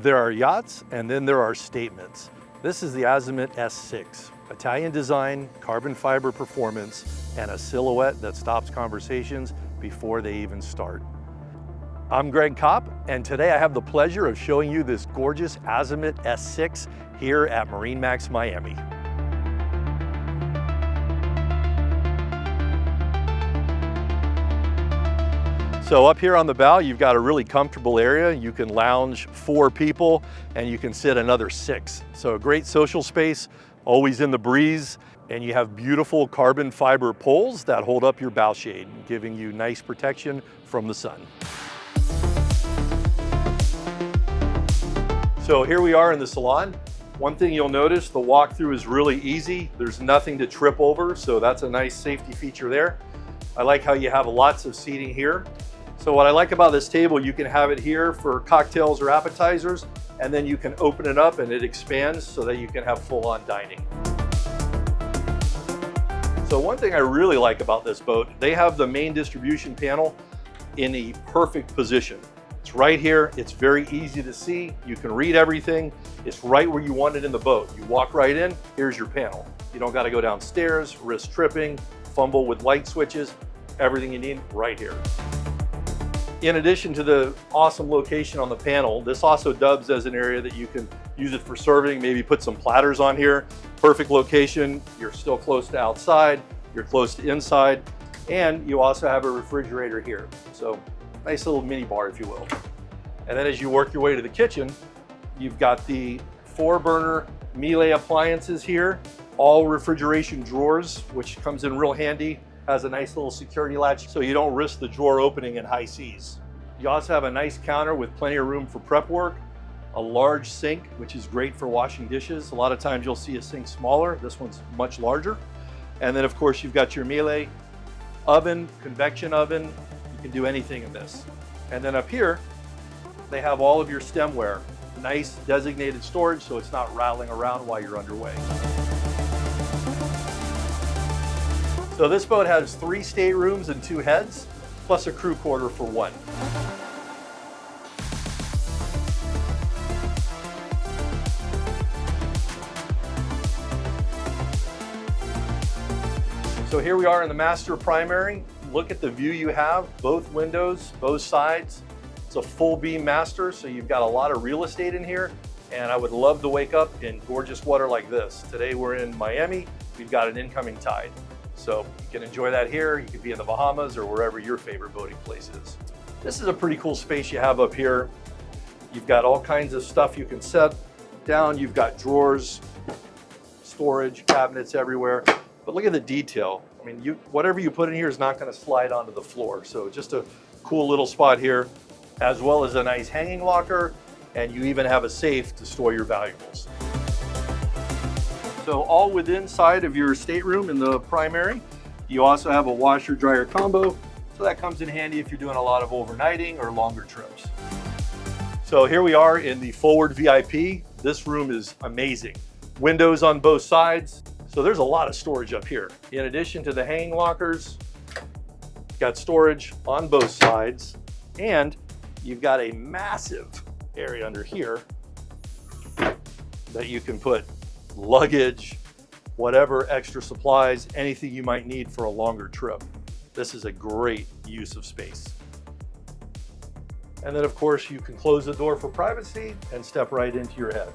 There are yachts, and then there are statements. This is the Azimut S6. Italian design, carbon fiber performance, and a silhouette that stops conversations before they even start. I'm Gregg Kopp, and today I have the pleasure of showing you this gorgeous Azimut S6 here at MarineMax Miami. So up here on the bow, you've got a really comfortable area. You can lounge 4 people and you can sit another 6. So a great social space, always in the breeze. And you have beautiful carbon fiber poles that hold up your bow shade, giving you nice protection from the sun. So here we are in the Salon. One thing you'll notice, the walkthrough is really easy. There's nothing to trip over, so that's a nice safety feature there. I like how you have lots of seating here. So what I like about this table, you can have it here for cocktails or appetizers, and then you can open it up and it expands so that you can have full-on dining. So one thing I really like about this boat, they have the main distribution panel in a perfect position. It's right here, it's very easy to see, you can read everything, it's right where you want it in the boat. You walk right in, here's your panel. You don't gotta go downstairs, risk tripping, fumble with light switches, everything you need right here. In addition to the awesome location on the panel, this also dubs as an area that you can use it for serving, maybe put some platters on here. Perfect location, you're still close to outside, you're close to inside, and you also have a refrigerator here. So nice little mini bar, if you will. And then as you work your way to the kitchen, you've got the 4-burner Miele appliances here, all refrigeration drawers, which comes in real handy. Has a nice little security latch so you don't risk the drawer opening in high seas. You also have a nice counter with plenty of room for prep work, a large sink, which is great for washing dishes. A lot of times you'll see a sink smaller. This one's much larger. And then of course you've got your Miele oven, convection oven. You can do anything in this. And then up here, they have all of your stemware. Nice designated storage so it's not rattling around while you're underway. So this boat has 3 staterooms and 2 heads, plus a crew quarter for 1. So here we are in the master primary. Look at the view you have, both windows, both sides. It's a full beam master, so you've got a lot of real estate in here, and I would love to wake up in gorgeous water like this. Today we're in Miami, we've got an incoming tide. So you can enjoy that here, you could be in the Bahamas or wherever your favorite boating place is. This is a pretty cool space you have up here. You've got all kinds of stuff you can set down. You've got drawers, storage, cabinets everywhere. But look at the detail. I mean, whatever you put in here is not gonna slide onto the floor. So just a cool little spot here, as well as a nice hanging locker, and you even have a safe to store your valuables. So all within inside of your stateroom in the primary, you also have a washer dryer combo. So that comes in handy if you're doing a lot of overnighting or longer trips. So here we are in the forward VIP. This room is amazing. Windows on both sides. So there's a lot of storage up here. In addition to the hanging lockers, you've got storage on both sides, and you've got a massive area under here that you can put luggage, whatever extra supplies, anything you might need for a longer trip. This is a great use of space. And then of course you can close the door for privacy and step right into your head.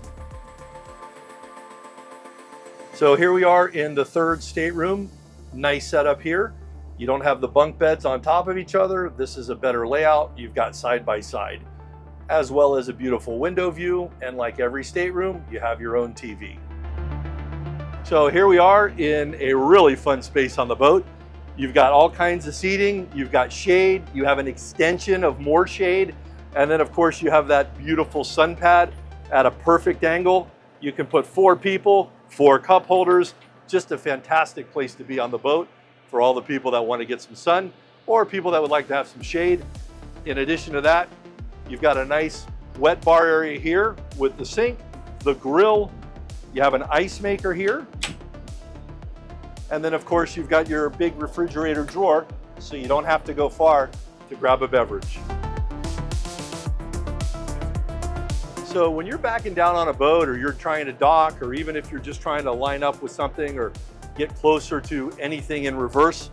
So here we are in the 3rd stateroom. Nice setup here. You don't have the bunk beds on top of each other. This is a better layout. You've got side by side, as well as a beautiful window view. And like every stateroom, you have your own TV. So here we are in a really fun space on the boat. You've got all kinds of seating, you've got shade, you have an extension of more shade, and then of course you have that beautiful sun pad at a perfect angle. You can put 4 people, 4 cup holders, just a fantastic place to be on the boat for all the people that want to get some sun or people that would like to have some shade. In addition to that, you've got a nice wet bar area here with the sink, the grill. You have an ice maker here. And then of course you've got your big refrigerator drawer, so you don't have to go far to grab a beverage. So when you're backing down on a boat, or you're trying to dock, or even if you're just trying to line up with something or get closer to anything in reverse,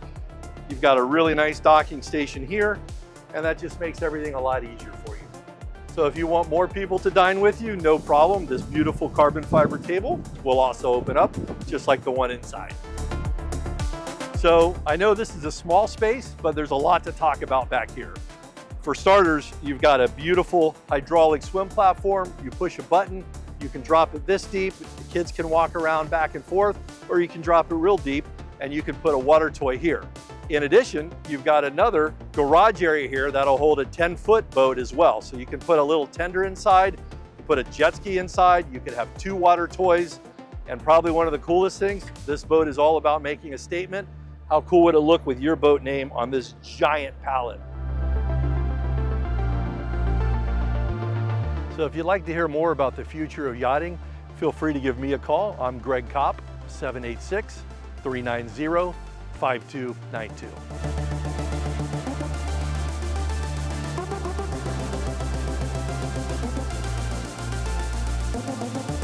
you've got a really nice docking station here, and that just makes everything a lot easier for you. So if you want more people to dine with you, no problem. This beautiful carbon fiber table will also open up, just like the one inside. So I know this is a small space, but there's a lot to talk about back here. For starters, you've got a beautiful hydraulic swim platform. You push a button, you can drop it this deep, the kids can walk around back and forth, or you can drop it real deep and you can put a water toy here. In addition, you've got another garage area here that'll hold a 10-foot boat as well. So you can put a little tender inside, you put a jet ski inside, you can have 2 water toys, and probably one of the coolest things, this boat is all about making a statement. How cool would it look with your boat name on this giant pallet? So if you'd like to hear more about the future of yachting, feel free to give me a call. I'm Gregg Kopp, 786-390-5292.